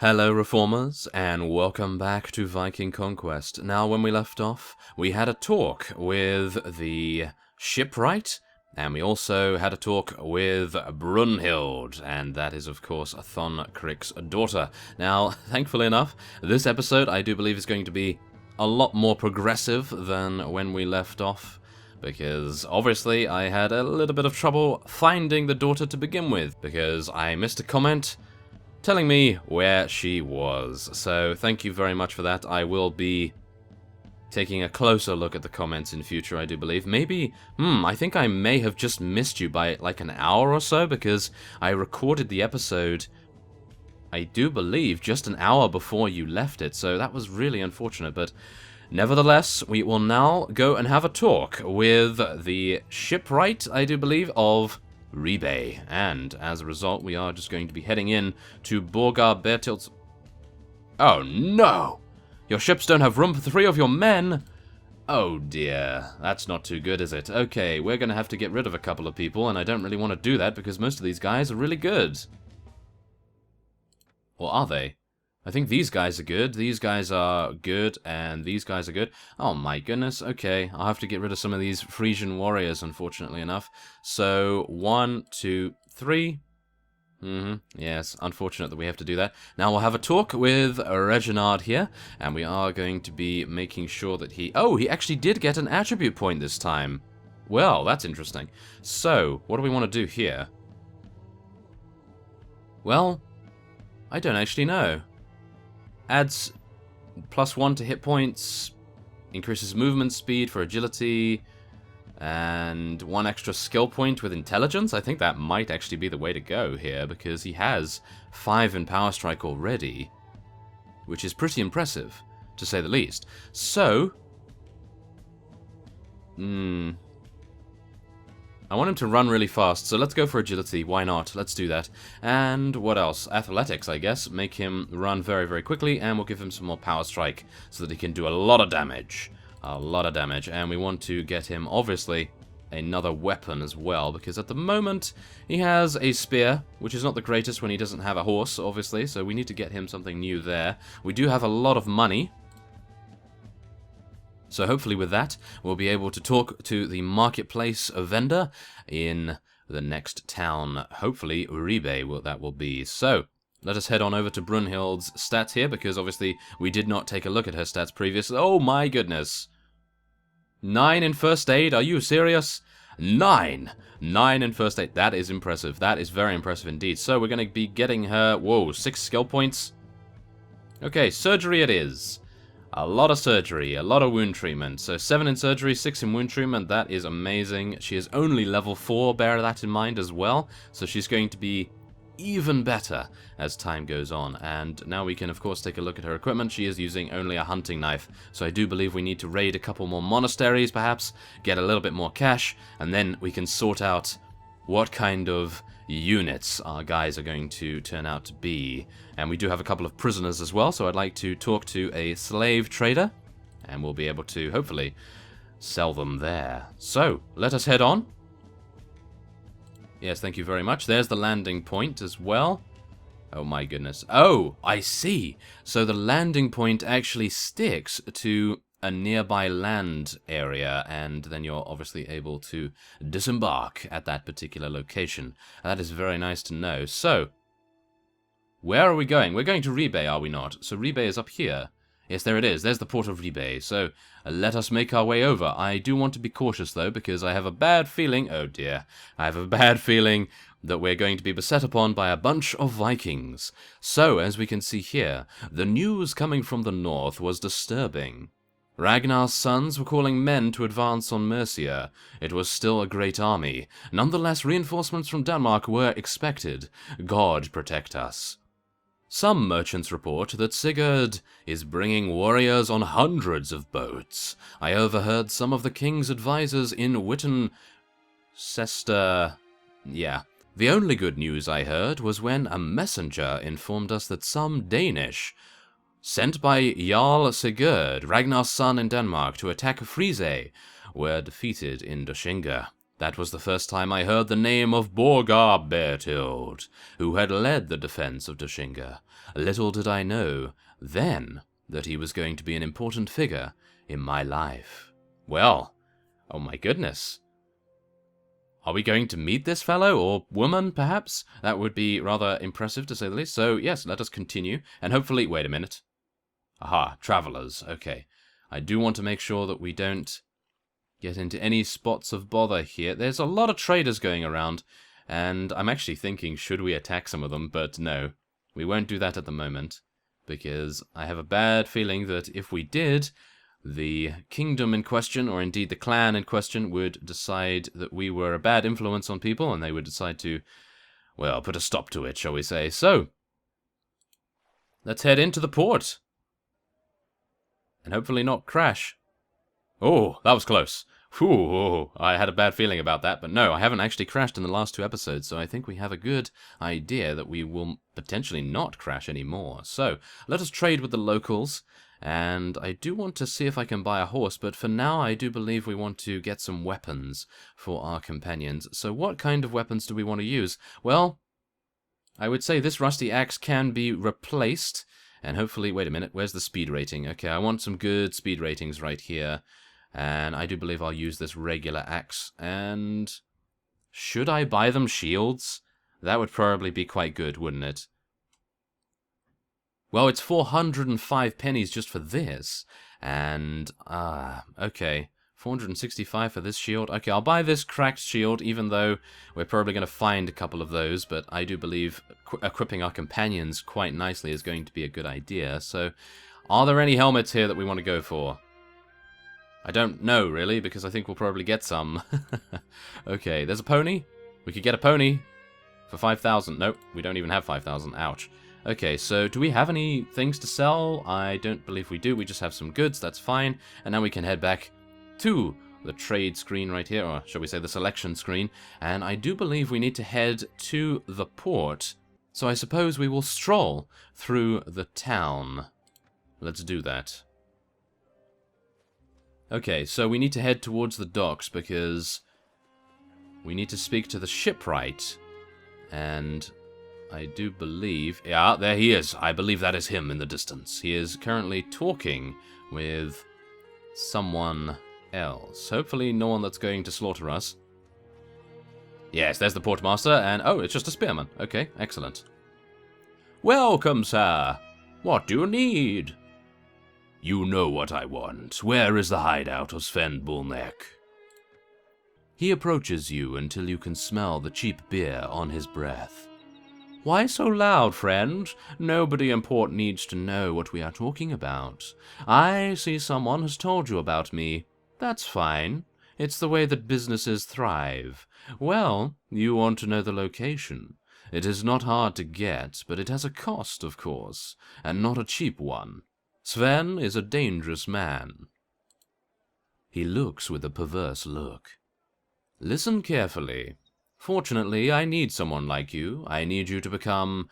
Hello Reformers, and welcome back to Viking Conquest. Now, when we left off, we had a talk with the shipwright, and we also had a talk with Brunhild, and that is, of course, Thon Crick's daughter. Now, thankfully enough, this episode, I do believe, is going to be a lot more progressive than when we left off, because obviously I had a little bit of trouble finding the daughter to begin with, because I missed a comment telling me where she was. So thank you very much for that. I will be taking a closer look at the comments in future, I do believe. Maybe, I think I may have just missed you by like an hour or so, because I recorded the episode, I do believe, just an hour before you left it, so that was really unfortunate. But nevertheless, we will now go and have a talk with the shipwright, I do believe, of Rebay, and as a result, we are just going to be heading in to Borgar Bertilt's. Oh no! Your ships don't have room for 3 of your men! Oh dear, that's not too good, is it? Okay, we're gonna have to get rid of a couple of people, and I don't really want to do that because most of these guys are really good. Or are they? I think these guys are good, these guys are good, and these guys are good. Oh my goodness, okay. I'll have to get rid of some of these Frisian warriors, unfortunately enough. So, 1, 2, 3. Yes, unfortunate that we have to do that. Now we'll have a talk with Reginald here, and we are going to be making sure that he... Oh, he actually did get an attribute point this time. Well, that's interesting. So, what do we want to do here? Well, I don't actually know. Adds +1 to hit points, increases movement speed for agility, and 1 extra skill point with intelligence. I think that might actually be the way to go here, because he has 5 in Power Strike already, which is pretty impressive, to say the least. So, I want him to run really fast, so let's go for agility. Why not? Let's do that. And what else? Athletics, I guess. Make him run very, very quickly, and we'll give him some more power strike so that he can do a lot of damage. A lot of damage. And we want to get him, obviously, another weapon as well, because at the moment he has a spear, which is not the greatest when he doesn't have a horse, obviously, so we need to get him something new there. We do have a lot of money, so hopefully with that, we'll be able to talk to the marketplace vendor in the next town. Hopefully, Rebay that will be. So, let us head on over to Brunhild's stats here, because obviously we did not take a look at her stats previously. Oh my goodness. 9 in first aid, are you serious? 9! 9 in first aid, that is impressive. That is very impressive indeed. So we're going to be getting her, 6 skill points. Okay, surgery it is. A lot of surgery, a lot of wound treatment. So 7 in surgery, 6 in wound treatment. That is amazing. She is only level 4, bear that in mind as well. So she's going to be even better as time goes on. And now we can, of course, take a look at her equipment. She is using only a hunting knife. So I do believe we need to raid a couple more monasteries, perhaps, get a little bit more cash, and then we can sort out what kind of units our guys are going to turn out to be. And we do have a couple of prisoners as well, so I'd like to talk to a slave trader, and we'll be able to, hopefully, sell them there. So, let us head on. Yes, thank you very much. There's the landing point as well. Oh my goodness. Oh, I see. So the landing point actually sticks to a nearby land area, and then you're obviously able to disembark at that particular location. That is very nice to know. So, where are we going? We're going to Rebay, are we not? So Rebay is up here. Yes, there it is. There's the port of Rebay. So, let us make our way over. I do want to be cautious, though, because I have a bad feeling... Oh, dear. I have a bad feeling that we're going to be beset upon by a bunch of Vikings. So, as we can see here, the news coming from the north was disturbing. Ragnar's sons were calling men to advance on Mercia. It was still a great army. Nonetheless, reinforcements from Denmark were expected. God protect us. Some merchants report that Sigurd is bringing warriors on hundreds of boats. I overheard some of the king's advisors in Wittencester. Yeah. The only good news I heard was when a messenger informed us that some Danish, sent by Jarl Sigurd, Ragnar's son in Denmark, to attack Frise, were defeated in Doshinga. That was the first time I heard the name of Borgar Bertild, who had led the defense of Dushinga. Little did I know then that he was going to be an important figure in my life. Well, oh my goodness. Are we going to meet this fellow, or woman, perhaps? That would be rather impressive, to say the least. So, yes, let us continue, and hopefully... Wait a minute. Aha, travelers. Okay. I do want to make sure that we don't get into any spots of bother here. There's a lot of traders going around, and I'm actually thinking, should we attack some of them? But no, we won't do that at the moment, because I have a bad feeling that if we did, the kingdom in question, or indeed the clan in question, would decide that we were a bad influence on people, and they would decide to, well, put a stop to it, shall we say. So, let's head into the port. And hopefully not crash. Oh, that was close. Whew, I had a bad feeling about that, but no, I haven't actually crashed in the last 2 episodes, so I think we have a good idea that we will potentially not crash anymore. So, let us trade with the locals, and I do want to see if I can buy a horse, but for now I do believe we want to get some weapons for our companions. So what kind of weapons do we want to use? Well, I would say this rusty axe can be replaced, and hopefully... Wait a minute, where's the speed rating? Okay, I want some good speed ratings right here. And I do believe I'll use this regular axe. And should I buy them shields? That would probably be quite good, wouldn't it? Well, it's 405 pennies just for this. And, okay. 465 for this shield. Okay, I'll buy this cracked shield, even though we're probably going to find a couple of those. But I do believe equipping our companions quite nicely is going to be a good idea. So, are there any helmets here that we want to go for? I don't know, really, because I think we'll probably get some. Okay, there's a pony. We could get a pony for 5,000. Nope, we don't even have 5,000. Ouch. Okay, so do we have any things to sell? I don't believe we do. We just have some goods. That's fine. And now we can head back to the trade screen right here, or shall we say the selection screen. And I do believe we need to head to the port. So I suppose we will stroll through the town. Let's do that. Okay, so we need to head towards the docks because we need to speak to the shipwright. And I do believe... Yeah, there he is. I believe that is him in the distance. He is currently talking with someone else. Hopefully no one that's going to slaughter us. Yes, there's the portmaster, and... Oh, it's just a spearman. Okay, excellent. Welcome, sir. What do you need? You know what I want. Where is the hideout of Sven Bullneck? He approaches you until you can smell the cheap beer on his breath. Why so loud, friend? Nobody important needs to know what we are talking about. I see someone has told you about me. That's fine. It's the way that businesses thrive. Well, you want to know the location. It is not hard to get, but it has a cost, of course, and not a cheap one. Sven is a dangerous man. He looks with a perverse look. Listen carefully. Fortunately, I need someone like you. I need you to become,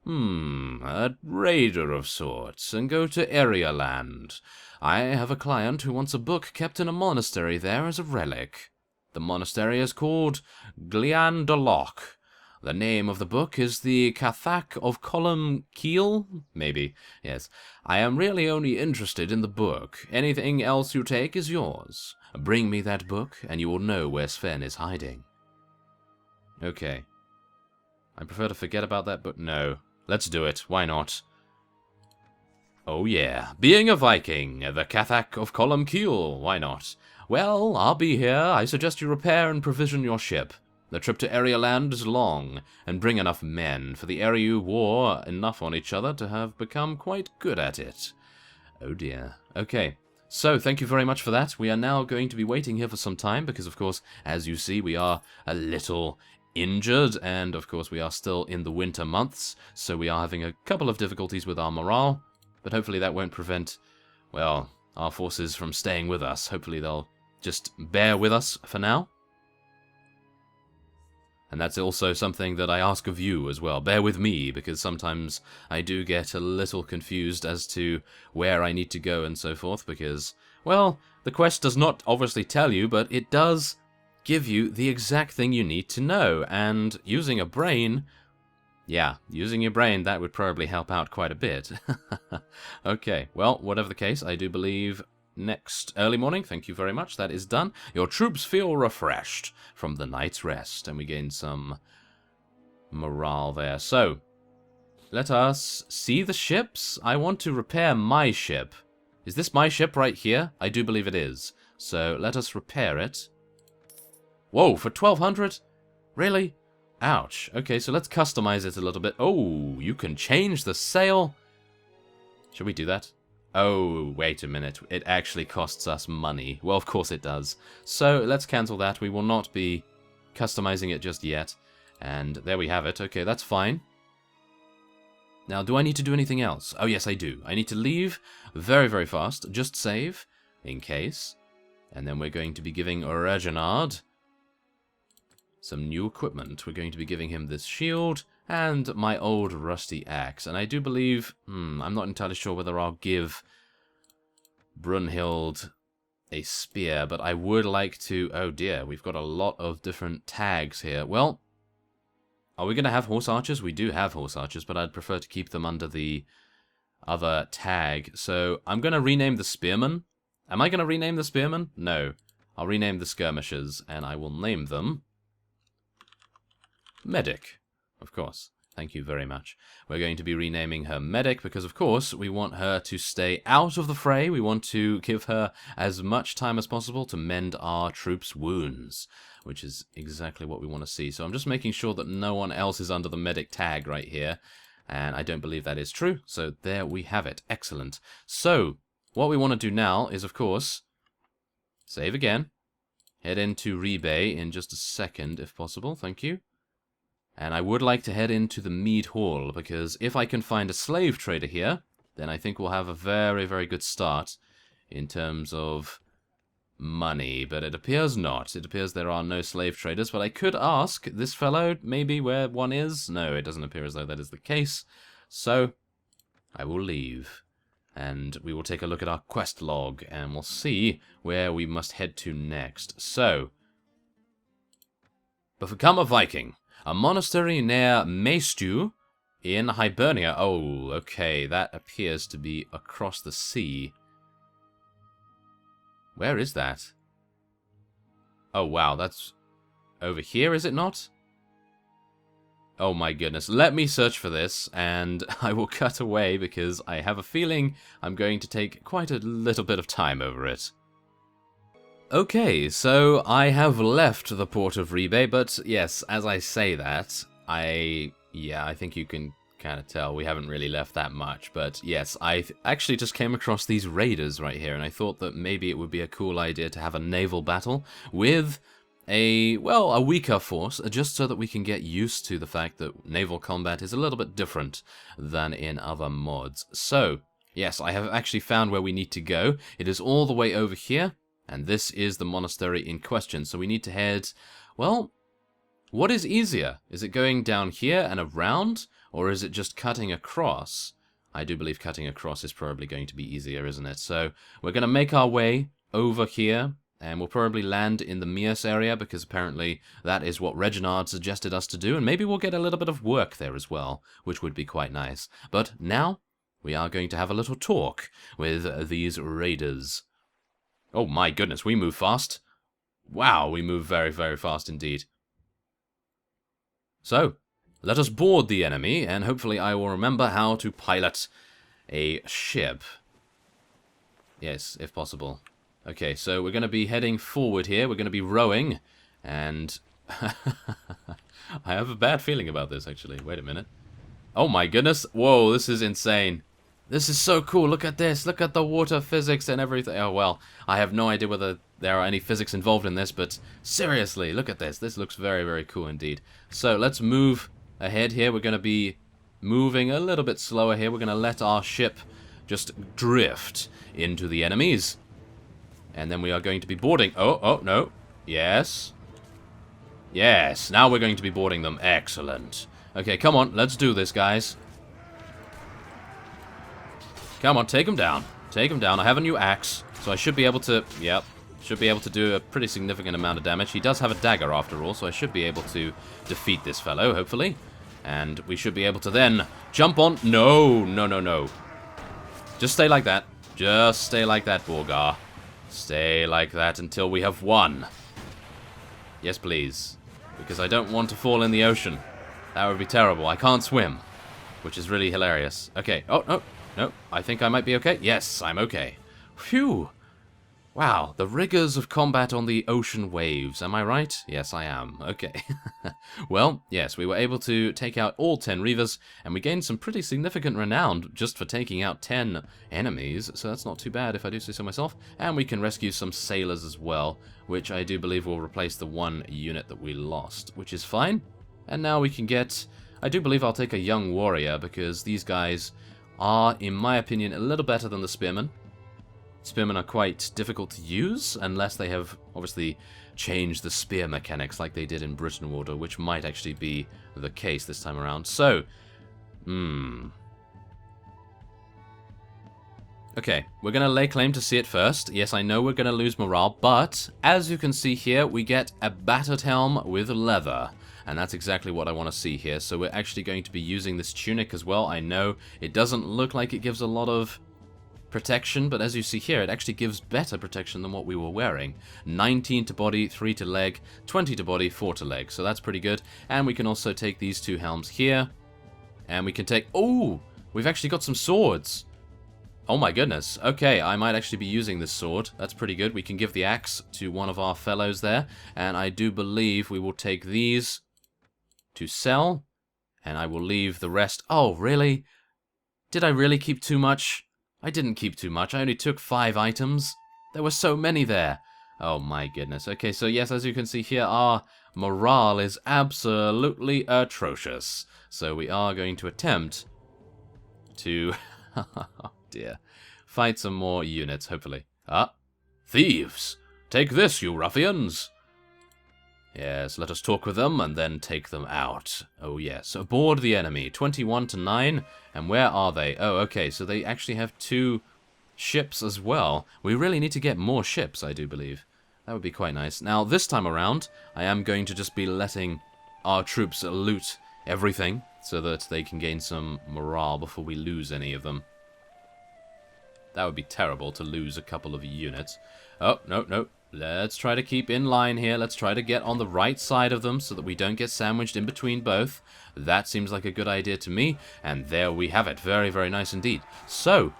a raider of sorts, and go to Area Land. I have a client who wants a book kept in a monastery there as a relic. The monastery is called Gliandaloch. The name of the book is the Cathach of Colum Keel? Maybe. Yes. I am really only interested in the book. Anything else you take is yours. Bring me that book, and you will know where Sven is hiding. Okay. I prefer to forget about that, but no. Let's do it. Why not? Oh yeah. Being a Viking, the Cathach of Colum Keel. Why not? Well, I'll be here. I suggest you repair and provision your ship. The trip to Area Land is long, and bring enough men, for the Ariu wore enough on each other to have become quite good at it. Oh dear. Okay, so thank you very much for that. We are now going to be waiting here for some time, because of course, as you see, we are a little injured, and of course we are still in the winter months, so we are having a couple of difficulties with our morale, but hopefully that won't prevent, well, our forces from staying with us. Hopefully they'll just bear with us for now. And that's also something that I ask of you as well. Bear with me, because sometimes I do get a little confused as to where I need to go and so forth, because, well, the quest does not obviously tell you, but it does give you the exact thing you need to know. And using a brain, yeah, using your brain, that would probably help out quite a bit. Okay, well, whatever the case, I do believe next early morning, thank you very much, that is done. Your troops feel refreshed from the night's rest, and we gain some morale there. So, let us see the ships. I want to repair my ship. Is this my ship right here? I do believe it is. So, let us repair it. Whoa, for 1,200? Really? Ouch. Okay, so let's customize it a little bit. Oh, you can change the sail. Should we do that? Oh, wait a minute. It actually costs us money. Well, of course it does. So, let's cancel that. We will not be customizing it just yet. And there we have it. Okay, that's fine. Now, do I need to do anything else? Oh, yes, I do. I need to leave very, very fast. Just save, in case. And then we're going to be giving Reginald some new equipment. We're going to be giving him this shield and my old rusty axe. And I do believe... I'm not entirely sure whether I'll give Brunhild a spear, but I would like to... Oh, dear, we've got a lot of different tags here. Well... Are we going to have horse archers? We do have horse archers, but I'd prefer to keep them under the other tag. So I'm going to rename the spearmen. Am I going to rename the spearmen? No. I'll rename the skirmishers, and I will name them Medic. Of course. Thank you very much. We're going to be renaming her Medic because, of course, we want her to stay out of the fray. We want to give her as much time as possible to mend our troops' wounds, which is exactly what we want to see. So I'm just making sure that no one else is under the Medic tag right here, and I don't believe that is true. So there we have it. Excellent. So what we want to do now is, of course, save again, head into Rebay in just a second, if possible. Thank you. And I would like to head into the Mead Hall, because if I can find a slave trader here, then I think we'll have a very, very good start in terms of money. But it appears not. It appears there are no slave traders, but I could ask this fellow maybe where one is. No, it doesn't appear as though that is the case. So, I will leave. And we will take a look at our quest log, and we'll see where we must head to next. So, become a Viking. A monastery near Maestu in Hibernia. Oh, okay, that appears to be across the sea. Where is that? Oh, wow, that's over here, is it not? Oh my goodness, let me search for this, and I will cut away because I have a feeling I'm going to take quite a little bit of time over it. Okay, so I have left the port of Rebay, but yes, as I say that, I think you can kind of tell we haven't really left that much, but yes, I actually just came across these raiders right here, and I thought that maybe it would be a cool idea to have a naval battle with a weaker force, just so that we can get used to the fact that naval combat is a little bit different than in other mods. So, yes, I have actually found where we need to go. It is all the way over here. And this is the monastery in question, so we need to head... Well, what is easier? Is it going down here and around, or is it just cutting across? I do believe cutting across is probably going to be easier, isn't it? So we're going to make our way over here, and we'll probably land in the Mias area, because apparently that is what Reginald suggested us to do, and maybe we'll get a little bit of work there as well, which would be quite nice. But now, we are going to have a little talk with these raiders. Oh my goodness, we move fast. Wow, we move very, very fast indeed. So, let us board the enemy, and hopefully I will remember how to pilot a ship. Yes, if possible. Okay, so we're going to be heading forward here. We're going to be rowing, and I have a bad feeling about this, actually. Wait a minute. Oh my goodness. Whoa, this is insane. This is so cool. Look at this. Look at the water physics and everything. Oh, well, I have no idea whether there are any physics involved in this, but seriously, look at this. This looks very, very cool indeed. So let's move ahead here. We're going to be moving a little bit slower here. We're going to let our ship just drift into the enemies. And then we are going to be boarding. Oh, no. Yes. Yes. Now we're going to be boarding them. Excellent. Okay, come on. Let's do this, guys. Come on, take them down. Take them down. I have a new axe, so I should be able to... Yep. Should be able to do a pretty significant amount of damage. He does have a dagger after all, so I should be able to defeat this fellow, hopefully. And we should be able to then jump on... No, no, no, no. Just stay like that. Just stay like that, Borgar. Stay like that until we have won. Yes, please. Because I don't want to fall in the ocean. That would be terrible. I can't swim. Which is really hilarious. Okay. Oh, no. No. I think I might be okay. Yes, I'm okay. Phew. Wow. The rigors of combat on the ocean waves. Am I right? Yes, I am. Okay. Well, yes, we were able to take out all 10 Reavers, and we gained some pretty significant renown just for taking out 10 enemies, so that's not too bad if I do say so myself. And we can rescue some sailors as well, which I do believe will replace the one unit that we lost, which is fine. And now we can get... I do believe I'll take a young warrior, because these guys are, in my opinion, a little better than the spearmen. Spearmen are quite difficult to use, unless they have, obviously, changed the spear mechanics like they did in Brytenwalda, which might actually be the case this time around. So, okay, we're going to lay claim to see it first. Yes, I know we're going to lose morale, but, as you can see here, we get a battered helm with leather. And that's exactly what I want to see here. So we're actually going to be using this tunic as well. I know it doesn't look like it gives a lot of protection, but as you see here, it actually gives better protection than what we were wearing. 19 to body, 3 to leg, 20 to body, 4 to leg. So that's pretty good. And we can also take these two helms here. And we can take... Oh! We've actually got some swords. Oh my goodness. Okay, I might actually be using this sword. That's pretty good. We can give the axe to one of our fellows there. And I do believe we will take these to sell. And I will leave the rest... Oh, really? Did I really keep too much? I didn't keep too much. I only took 5 items. There were so many there. Oh my goodness. Okay, so yes, as you can see here, our morale is absolutely atrocious. So we are going to attempt to... oh dear. Fight some more units, hopefully. Ah, thieves! Take this, you ruffians! Yes, let us talk with them and then take them out. Oh yes, aboard the enemy. 21 to 9. And where are they? Oh, okay, so they actually have 2 ships as well. We really need to get more ships, I do believe. That would be quite nice. Now, this time around, I am going to just be letting our troops loot everything so that they can gain some morale before we lose any of them. That would be terrible to lose a couple of units. Oh, no, no. Let's try to keep in line here. Let's try to get on the right side of them so that we don't get sandwiched in between both. That seems like a good idea to me. And there we have it. Very, very nice indeed. So,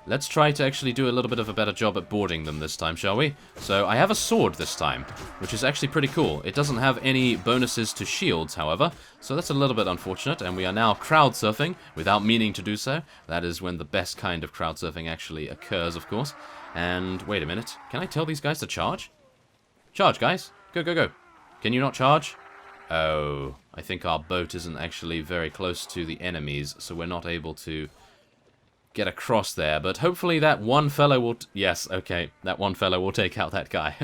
let's try to actually do a little bit of a better job at boarding them this time, shall we? So, I have a sword this time, which is actually pretty cool. It doesn't have any bonuses to shields, however, so that's a little bit unfortunate, and we are now crowd surfing without meaning to do so. That is when the best kind of crowd surfing actually occurs, of course. And, wait a minute, can I tell these guys to charge? Charge, guys! Go, go, go! Can you not charge? Oh, I think our boat isn't actually very close to the enemies, so we're not able to get across there, but hopefully that one fellow will... Yes, okay, that one fellow will take out that guy.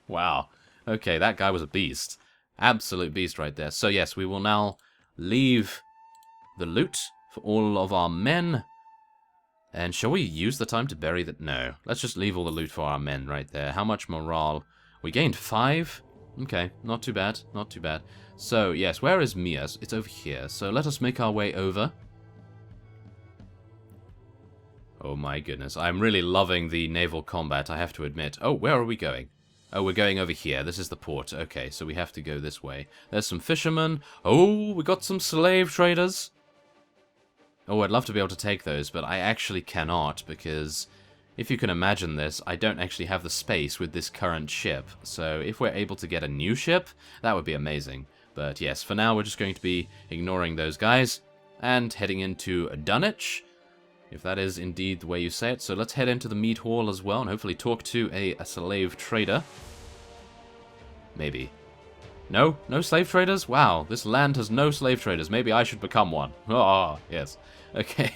Wow. Okay, that guy was a beast. Absolute beast right there. So yes, we will now leave the loot for all of our men. And shall we use the time to bury that? No. Let's just leave all the loot for our men right there. How much morale? We gained 5. Okay, not too bad, not too bad. So, yes, where is Mia? It's over here. So let us make our way over. Oh my goodness, I'm really loving the naval combat, I have to admit. Oh, where are we going? Oh, we're going over here. This is the port. Okay, so we have to go this way. There's some fishermen. Oh, we got some slave traders. Oh, I'd love to be able to take those, but I actually cannot, because if you can imagine this, I don't actually have the space with this current ship. So if we're able to get a new ship, that would be amazing. But yes, for now we're just going to be ignoring those guys and heading into Dunwich, if that is indeed the way you say it. So let's head into the meat hall as well and hopefully talk to a slave trader. Maybe. No? No slave traders? Wow, this land has no slave traders. Maybe I should become one. Oh, yes. Okay.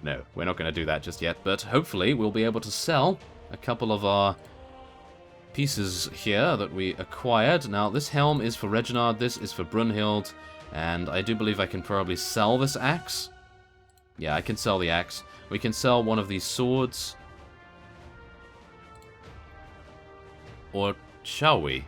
No, we're not going to do that just yet, but hopefully we'll be able to sell a couple of our pieces here that we acquired. Now, this helm is for Reginald, this is for Brunhild, and I do believe I can probably sell this axe. Yeah, I can sell the axe. We can sell one of these swords. Or shall we?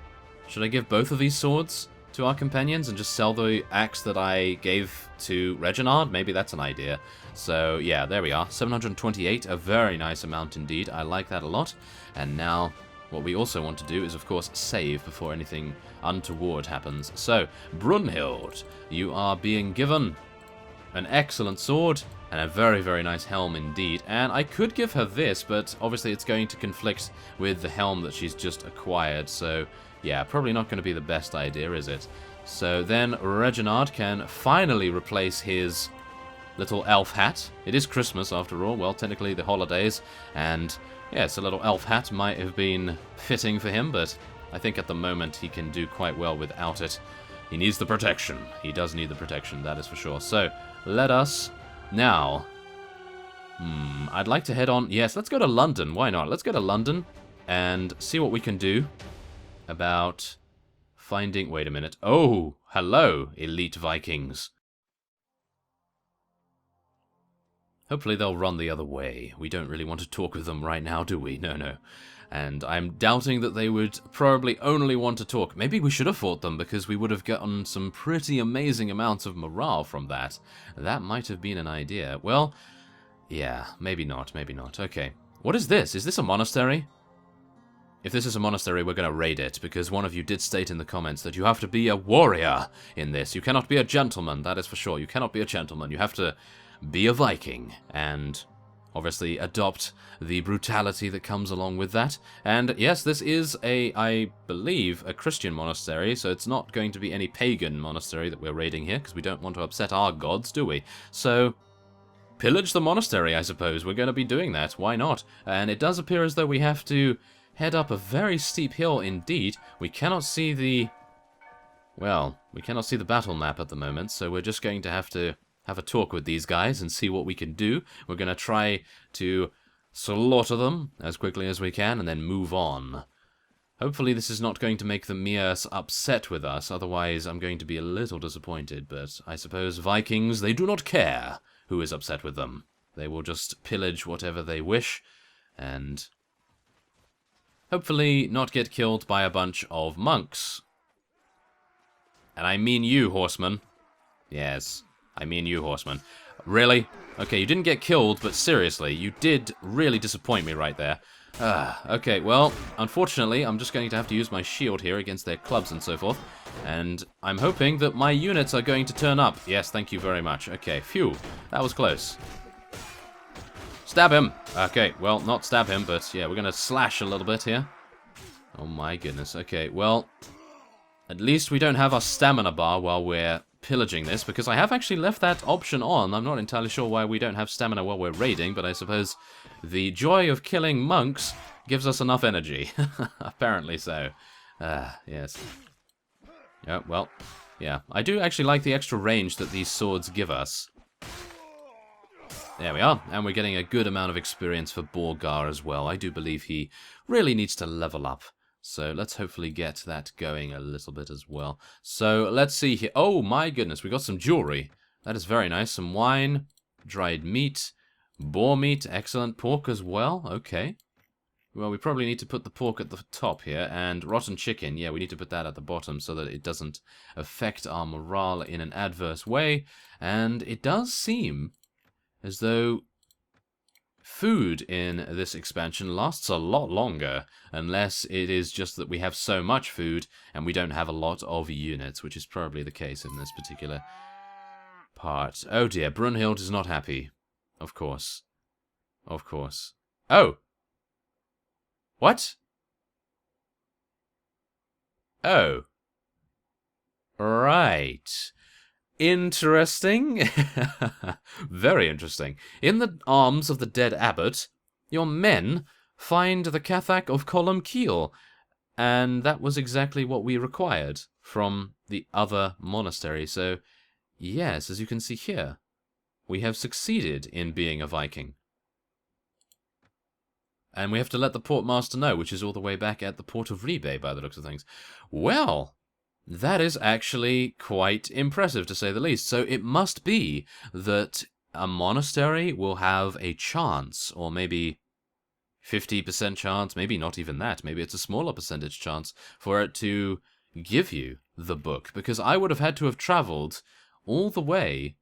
Should I give both of these swords to our companions and just sell the axe that I gave to Reginald? Maybe that's an idea. So, yeah, there we are. 728, a very nice amount indeed. I like that a lot. And now, what we also want to do is, of course, save before anything untoward happens. So, Brunhild, you are being given an excellent sword and a very, very nice helm indeed. And I could give her this, but obviously it's going to conflict with the helm that she's just acquired. So, yeah, probably not going to be the best idea, is it? So then Reginald can finally replace his little elf hat. It is Christmas, after all. Well, technically the holidays. And, yes, a little elf hat might have been fitting for him, but I think at the moment he can do quite well without it. He needs the protection. He does need the protection, that is for sure. So, let us now... I'd like to head on... Yes, let's go to London. Why not? Let's go to London and see what we can do about finding... Wait a minute. Oh, hello, elite Vikings. Hopefully they'll run the other way. We don't really want to talk with them right now, do we? No, no. And I'm doubting that they would probably only want to talk. Maybe we should have fought them, because we would have gotten some pretty amazing amounts of morale from that. That might have been an idea. Well, yeah, maybe not, maybe not. Okay. What is this? Is this a monastery? If this is a monastery, we're going to raid it, because one of you did state in the comments that you have to be a warrior in this. You cannot be a gentleman, that is for sure. You cannot be a gentleman. You have to be a Viking, and obviously adopt the brutality that comes along with that. And yes, this is I believe, a Christian monastery, so it's not going to be any pagan monastery that we're raiding here, because we don't want to upset our gods, do we? So, pillage the monastery, I suppose. We're going to be doing that. Why not? And it does appear as though we have to head up a very steep hill indeed. We cannot see the... Well, we cannot see the battle map at the moment, so we're just going to have a talk with these guys and see what we can do. We're going to try to slaughter them as quickly as we can and then move on. Hopefully this is not going to make the Mirs upset with us, otherwise I'm going to be a little disappointed, but I suppose Vikings, they do not care who is upset with them. They will just pillage whatever they wish, and hopefully not get killed by a bunch of monks. And I mean you, horsemen. Yes, I mean you, horsemen. Really? Okay, you didn't get killed, but seriously, you did really disappoint me right there. Okay, well, unfortunately, I'm just going to have to use my shield here against their clubs and so forth. And I'm hoping that my units are going to turn up. Yes, thank you very much. Okay, phew, that was close. Stab him! Okay, well, not stab him, but yeah, we're going to slash a little bit here. Oh my goodness, okay, well, at least we don't have our stamina bar while we're pillaging this, because I have actually left that option on. I'm not entirely sure why we don't have stamina while we're raiding, but I suppose the joy of killing monks gives us enough energy. Apparently so. Yes. Yeah, well, yeah. I do actually like the extra range that these swords give us. There we are, and we're getting a good amount of experience for Borgar as well. I do believe he really needs to level up. So let's hopefully get that going a little bit as well. So let's see here. Oh my goodness, we got some jewelry. That is very nice. Some wine, dried meat, boar meat, excellent. Pork as well, okay. Well, we probably need to put the pork at the top here, and rotten chicken, yeah, we need to put that at the bottom so that it doesn't affect our morale in an adverse way. And it does seem as though food in this expansion lasts a lot longer, unless it is just that we have so much food and we don't have a lot of units, which is probably the case in this particular part. Oh dear, Brunhild is not happy. Of course. Of course. Oh! What? Oh. Right. Interesting. Very interesting. In the arms of the dead abbot, your men find the Cathach of Columkeel, and that was exactly what we required from the other monastery. So, yes, as you can see here, we have succeeded in being a Viking. And we have to let the portmaster know, which is all the way back at the port of Rebay, by the looks of things. Well, that is actually quite impressive, to say the least. So it must be that a monastery will have a chance, or maybe 50% chance, maybe not even that, maybe it's a smaller percentage chance for it to give you the book, because I would have had to have traveled all the way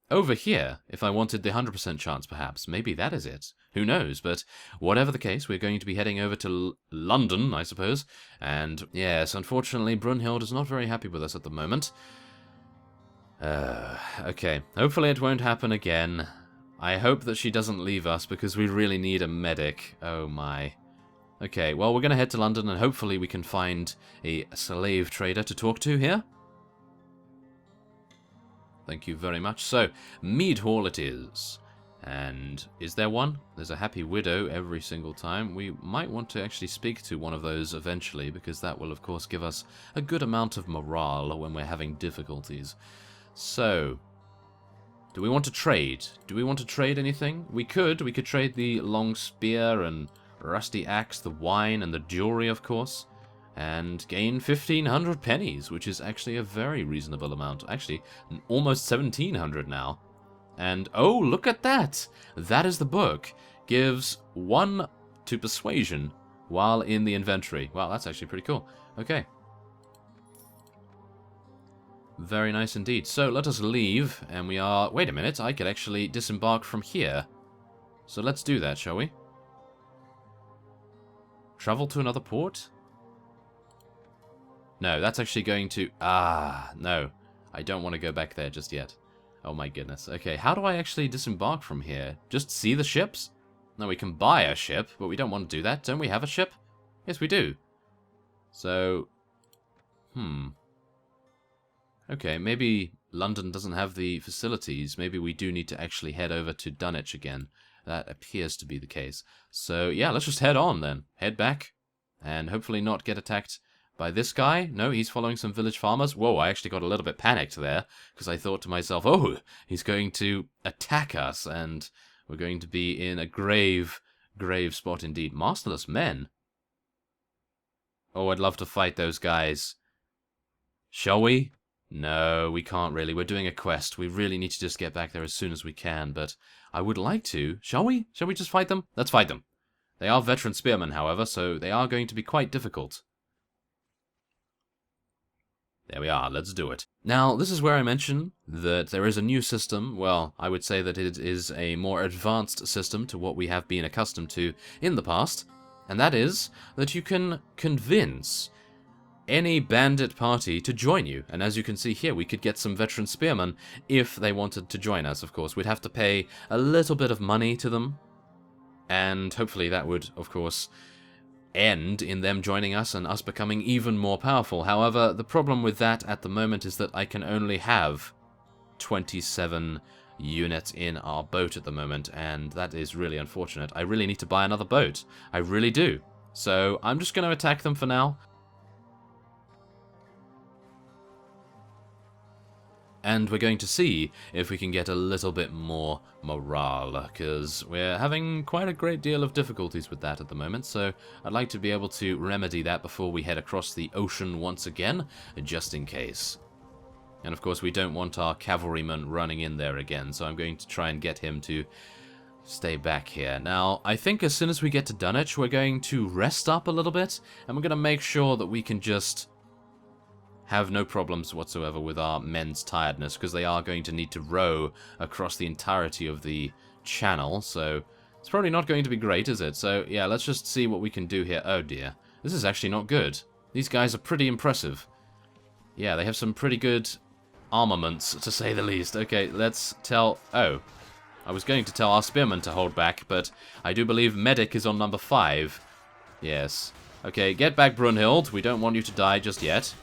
over here if I wanted the 100% chance, perhaps. Maybe that is it. Who knows? But whatever the case, we're going to be heading over to London, I suppose. And yes, unfortunately, Brunhild is not very happy with us at the moment. Okay, hopefully it won't happen again. I hope that she doesn't leave us, because we really need a medic. Oh my. Okay, well, we're going to head to London, and hopefully we can find a slave trader to talk to here. Thank you very much. So, Mead Hall it is. And is there one? There's a happy widow every single time. We might want to actually speak to one of those eventually, because that will, of course, give us a good amount of morale when we're having difficulties. So, do we want to trade? Do we want to trade anything? We could. We could trade the long spear and rusty axe, the wine, and the jewelry, of course. And gain 1,500 pennies, which is actually a very reasonable amount. Actually, almost 1,700 now. And, oh, look at that! That is the book. Gives 1 to persuasion while in the inventory. Wow, that's actually pretty cool. Okay. Very nice indeed. So, let us leave, and we are... Wait a minute, I could actually disembark from here. So let's do that, shall we? Travel to another port? No, that's actually going to... no. I don't want to go back there just yet. Oh my goodness. Okay, how do I actually disembark from here? Just see the ships? No, we can buy a ship, but we don't want to do that. Don't we have a ship? Yes, we do. So... Okay, maybe London doesn't have the facilities. Maybe we do need to actually head over to Dunwich again. That appears to be the case. So, yeah, let's just head on then. Head back, and hopefully not get attacked by this guy. No, he's following some village farmers. Whoa, I actually got a little bit panicked there, because I thought to myself, oh, he's going to attack us, and we're going to be in a grave spot indeed. Masterless men? Oh, I'd love to fight those guys. Shall we? No, we can't really. We're doing a quest. We really need to just get back there as soon as we can, but I would like to. Shall we? Shall we just fight them? Let's fight them. They are veteran spearmen, however, so they are going to be quite difficult. There we are, let's do it. Now, this is where I mention that there is a new system. Well, I would say that it is a more advanced system to what we have been accustomed to in the past, and that is that you can convince any bandit party to join you. And as you can see here, we could get some veteran spearmen if they wanted to join us, of course. We'd have to pay a little bit of money to them, and hopefully that would, of course, end in them joining us and us becoming even more powerful. However, the problem with that at the moment is that I can only have 27 units in our boat at the moment, and that is really unfortunate. I really need to buy another boat. I really do. So I'm just going to attack them for now. And we're going to see if we can get a little bit more morale, because we're having quite a great deal of difficulties with that at the moment, so I'd like to be able to remedy that before we head across the ocean once again, just in case. And of course we don't want our cavalryman running in there again, so I'm going to try and get him to stay back here. Now, I think as soon as we get to Dunwich, we're going to rest up a little bit, and we're going to make sure that we can just have no problems whatsoever with our men's tiredness, because they are going to need to row across the entirety of the channel, so it's probably not going to be great, is it? So, yeah, let's just see what we can do here. Oh, dear. This is actually not good. These guys are pretty impressive. Yeah, they have some pretty good armaments, to say the least. Okay, let's tell... Oh, I was going to tell our spearmen to hold back, but I do believe medic is on number 5. Yes. Okay, get back, Brunhild. We don't want you to die just yet.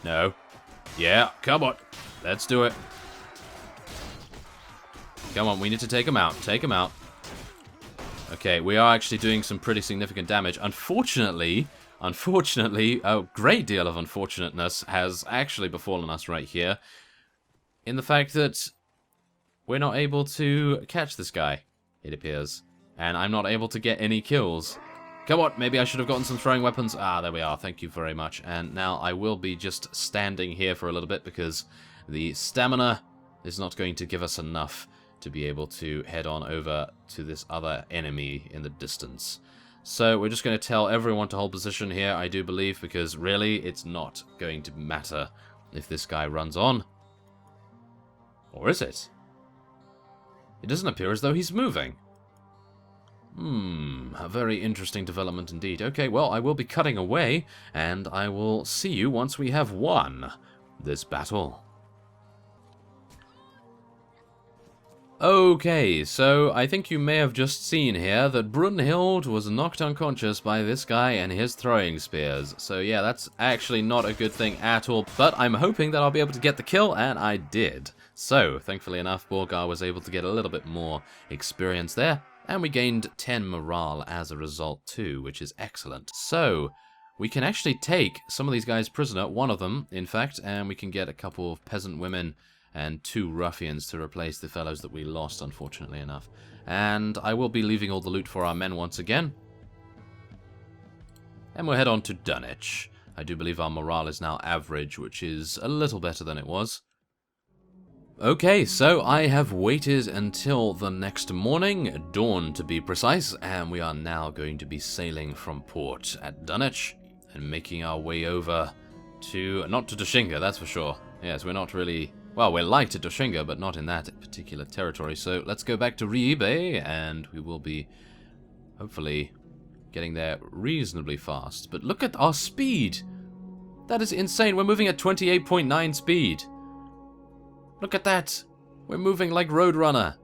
No. Yeah, come on. Let's do it. Come on, we need to take him out. Take him out. Okay, we are actually doing some pretty significant damage. Unfortunately, a great deal of unfortunateness has actually befallen us right here, in the fact that we're not able to catch this guy, it appears. And I'm not able to get any kills. Come on, maybe I should have gotten some throwing weapons. Ah, there we are. Thank you very much. And now I will be just standing here for a little bit, because the stamina is not going to give us enough to be able to head on over to this other enemy in the distance. So we're just going to tell everyone to hold position here, I do believe, because really it's not going to matter if this guy runs on. Or is it? It doesn't appear as though he's moving. A very interesting development indeed. Okay, well, I will be cutting away, and I will see you once we have won this battle. Okay, so I think you may have just seen here that Brunhild was knocked unconscious by this guy and his throwing spears. So yeah, that's actually not a good thing at all, but I'm hoping that I'll be able to get the kill, and I did. So, thankfully enough, Borgar was able to get a little bit more experience there, and we gained 10 morale as a result too, which is excellent. So, we can actually take some of these guys prisoner, one of them, in fact, and we can get a couple of peasant women and 2 ruffians to replace the fellows that we lost, unfortunately enough. And I will be leaving all the loot for our men once again. And we'll head on to Dunwich. I do believe our morale is now average, which is a little better than it was. Okay, so I have waited until the next morning, dawn to be precise, and we are now going to be sailing from port at Dunwich and making our way over to, not to Dushinga, that's for sure. Yes, we're not really, well, we're like to Dushinga, but not in that particular territory. So let's go back to Ribe, and we will be hopefully getting there reasonably fast. But look at our speed! That is insane, we're moving at 28.9 speed. Look at that! We're moving like Roadrunner.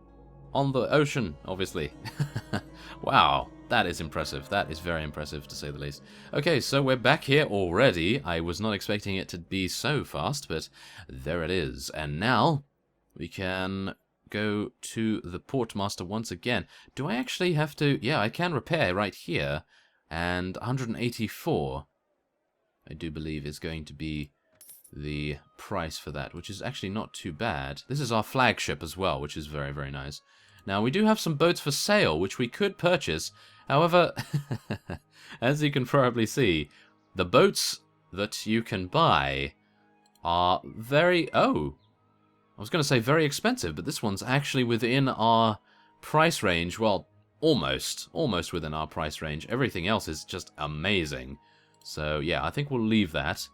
On the ocean, obviously. Wow, that is impressive. That is very impressive, to say the least. Okay, so we're back here already. I was not expecting it to be so fast, but there it is. And now, we can go to the Portmaster once again. Do I actually have to... Yeah, I can repair right here. And 184, I do believe, is going to be the price for that, which is actually not too bad. This is our flagship as well, which is very, very nice. Now, we do have some boats for sale, which we could purchase. However, as you can probably see, the boats that you can buy are very... Oh, I was going to say very expensive, but this one's actually within our price range. Well, almost within our price range. Everything else is just amazing. So, yeah, I think we'll leave that.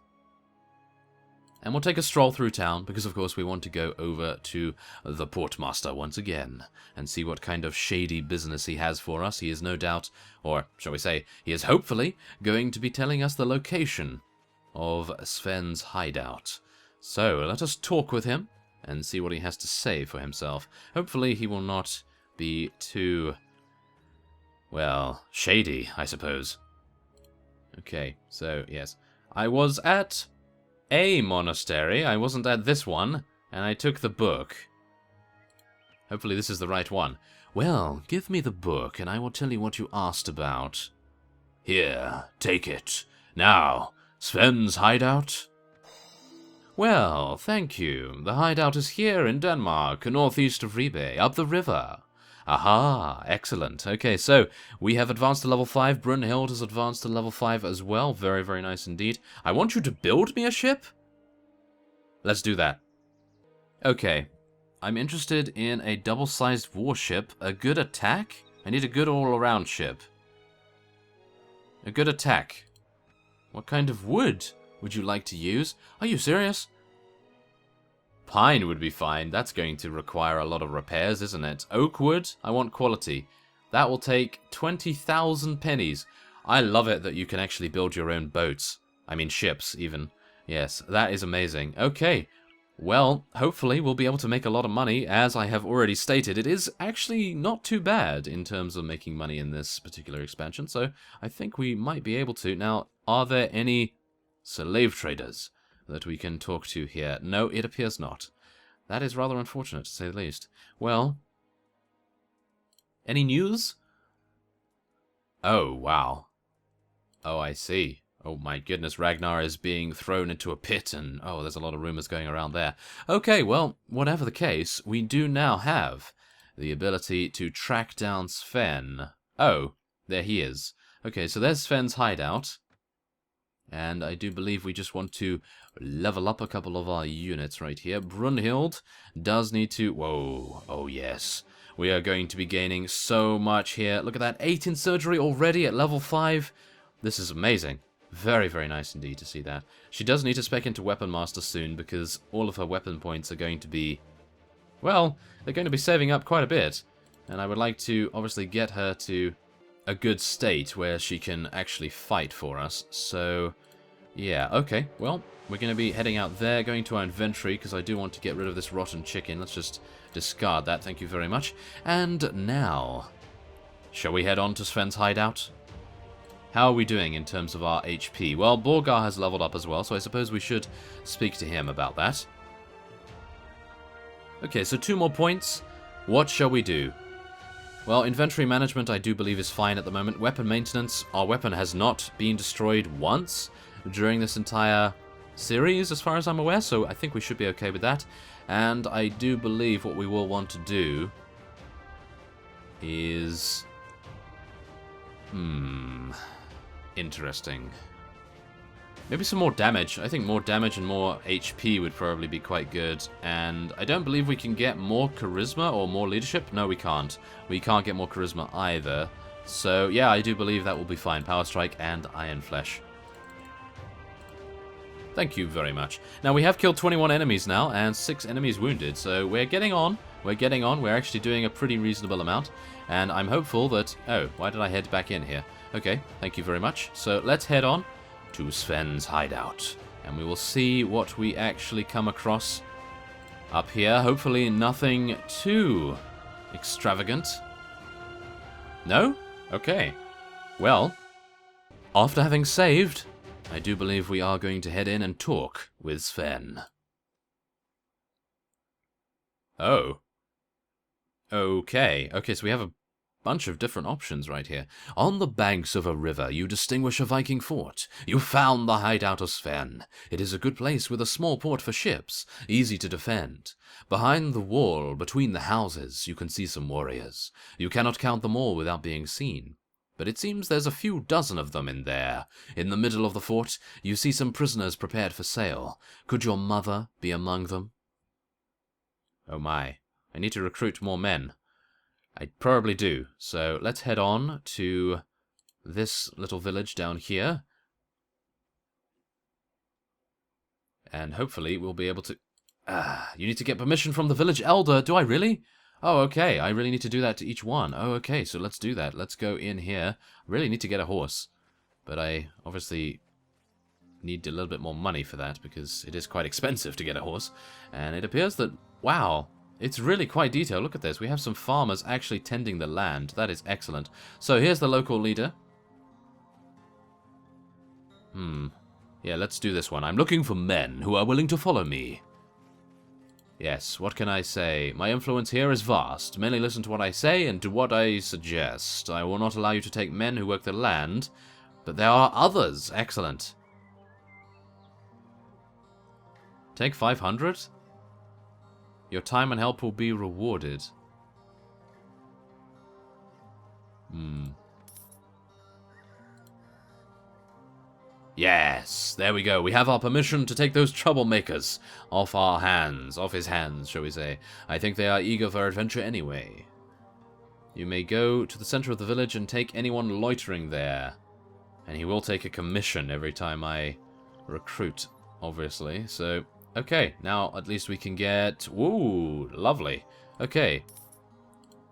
And we'll take a stroll through town, because of course we want to go over to the Portmaster once again, and see what kind of shady business he has for us. He is no doubt, or shall we say, he is hopefully going to be telling us the location of Sven's hideout. So, let us talk with him, and see what he has to say for himself. Hopefully he will not be too, well, shady, I suppose. Okay, so, yes. I was at a monastery. I wasn't at this one, and I took the book. Hopefully this is the right one. Well, give me the book, and I will tell you what you asked about. Here, take it. Now, Sven's hideout? Well, thank you. The hideout is here in Denmark, northeast of Ribe, up the river. Aha, excellent. Okay, so we have advanced to level 5. Brunhild has advanced to level 5 as well. Very, very nice indeed. I want you to build me a ship. Let's do that. Okay, I'm interested in a double-sized warship. A good attack? I need a good all-around ship. A good attack. What kind of wood would you like to use? Are you serious? Pine would be fine. That's going to require a lot of repairs, isn't it? Oak wood? I want quality. That will take 20,000 pennies. I love it that you can actually build your own boats. I mean ships, even. Yes, that is amazing. Okay. Well, hopefully we'll be able to make a lot of money. As I have already stated, it is actually not too bad in terms of making money in this particular expansion. So I think we might be able to. Now, are there any slave traders that we can talk to here? No, it appears not. That is rather unfortunate, to say the least. Well, any news? Oh, wow. Oh, I see. Oh my goodness, Ragnar is being thrown into a pit, and oh, there's a lot of rumors going around there. Okay, well, whatever the case, we do now have the ability to track down Sven. Oh, there he is. Okay, so there's Sven's hideout. And I do believe we just want to level up a couple of our units right here. Brunhild does need to... Whoa. Oh, yes. We are going to be gaining so much here. Look at that. 8 in surgery already at level 5. This is amazing. Very, very nice indeed to see that. She does need to spec into Weapon Master soon because all of her weapon points are going to be... Well, they're going to be saving up quite a bit. And I would like to obviously get her to a good state where she can actually fight for us. So, yeah, okay. Well, we're going to be heading out there, going to our inventory, because I do want to get rid of this rotten chicken. Let's just discard that, thank you very much. And now, shall we head on to Sven's hideout? How are we doing in terms of our HP? Well, Borgar has leveled up as well, so I suppose we should speak to him about that. Okay, so 2 more points. What shall we do? Well, inventory management I do believe is fine at the moment. Weapon maintenance, our weapon has not been destroyed once during this entire series as far as I'm aware, so I think we should be okay with that. And I do believe what we will want to do is... interesting. Maybe some more damage. I think more damage and more HP would probably be quite good. And I don't believe we can get more charisma or more leadership. No, we can't. We can't get more charisma either. So, yeah, I do believe that will be fine. Power Strike and Iron Flesh. Thank you very much. Now, we have killed 21 enemies now and 6 enemies wounded. So, we're getting on. We're getting on. We're actually doing a pretty reasonable amount. And I'm hopeful that... Oh, why did I head back in here? Okay, thank you very much. So, let's head on to Sven's hideout, and we will see what we actually come across up here. Hopefully nothing too extravagant. No? Okay. Well, after having saved, I do believe we are going to head in and talk with Sven. Oh. Okay. Okay, so we have a bunch of different options right here. On the banks of a river, you distinguish a Viking fort. You found the hideout of Sven. It is a good place with a small port for ships, easy to defend. Behind the wall, between the houses, you can see some warriors. You cannot count them all without being seen. But it seems there's a few dozen of them in there. In the middle of the fort, you see some prisoners prepared for sale. Could your mother be among them? Oh my. I need to recruit more men. I probably do. So let's head on to this little village down here. And hopefully we'll be able to... you need to get permission from the village elder. Do I really? Oh, okay. I really need to do that to each one. Oh, okay. So let's do that. Let's go in here. I really need to get a horse. But I obviously need a little bit more money for that because it is quite expensive to get a horse. And it appears that... Wow. It's really quite detailed. Look at this. We have some farmers actually tending the land. That is excellent. So here's the local leader. Yeah, let's do this one. I'm looking for men who are willing to follow me. Yes, what can I say? My influence here is vast. Many listen to what I say and to what I suggest. I will not allow you to take men who work the land, but there are others. Excellent. Take 500? Your time and help will be rewarded. Yes, there we go. We have our permission to take those troublemakers off our hands. Off his hands, shall we say. I think they are eager for adventure anyway. You may go to the center of the village and take anyone loitering there. And he will take a commission every time I recruit, obviously. So... Okay, now at least we can get... Woo, lovely. Okay.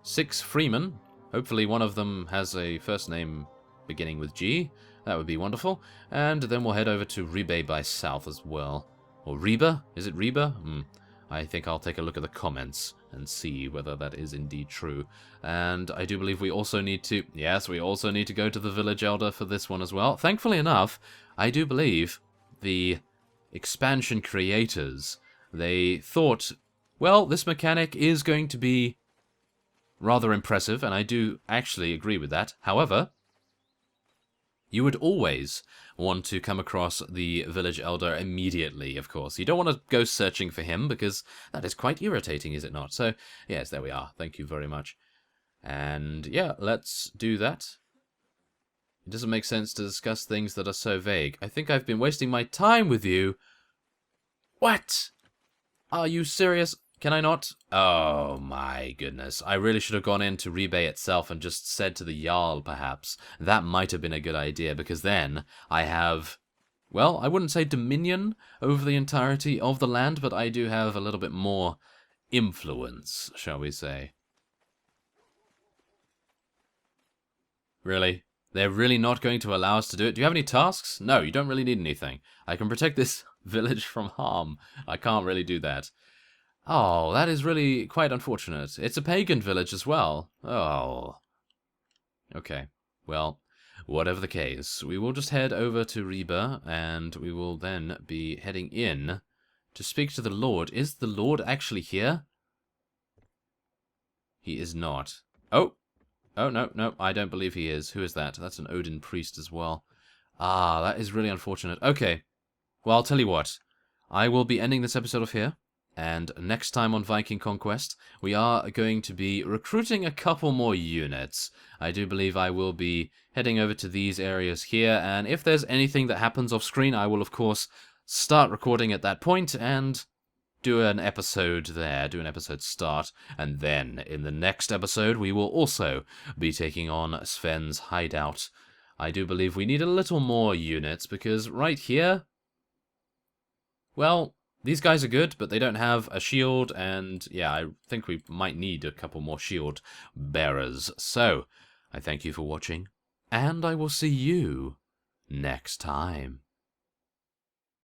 6 freemen. Hopefully one of them has a first name beginning with G. That would be wonderful. And then we'll head over to Ribe by South as well. Or Reba? Is it Reba? I think I'll take a look at the comments and see whether that is indeed true. And I do believe we also need to... Yes, we also need to go to the village elder for this one as well. Thankfully enough, I do believe the... expansion creators, they thought, well, this mechanic is going to be rather impressive, and I do actually agree with that. However, you would always want to come across the village elder immediately, of course. You don't want to go searching for him, because that is quite irritating, is it not? So, yes, there we are. Thank you very much. And, yeah, let's do that. It doesn't make sense to discuss things that are so vague. I think I've been wasting my time with you. What? Are you serious? Can I not? Oh my goodness. I really should have gone into Rebay itself and just said to the Jarl, perhaps. That might have been a good idea, because then I have... Well, I wouldn't say dominion over the entirety of the land, but I do have a little bit more influence, shall we say. Really? They're really not going to allow us to do it? Do you have any tasks? No, you don't really need anything. I can protect this village from harm. I can't really do that. Oh, that is really quite unfortunate. It's a pagan village as well. Oh. Okay. Well, whatever the case, we will just head over to Reba, and we will then be heading in to speak to the Lord. Is the Lord actually here? He is not. Oh! Oh, no, no, I don't believe he is. Who is that? That's an Odin priest as well. Ah, that is really unfortunate. Okay. Well, I'll tell you what. I will be ending this episode off here. And next time on Viking Conquest, we are going to be recruiting a couple more units. I do believe I will be heading over to these areas here, and if there's anything that happens off screen, I will of course start recording at that point and do an episode there, do an episode start, and then in the next episode we will also be taking on Sven's hideout. I do believe we need a little more units, because right here, well, these guys are good, but they don't have a shield, and yeah, I think we might need a couple more shield bearers. So, I thank you for watching, and I will see you next time.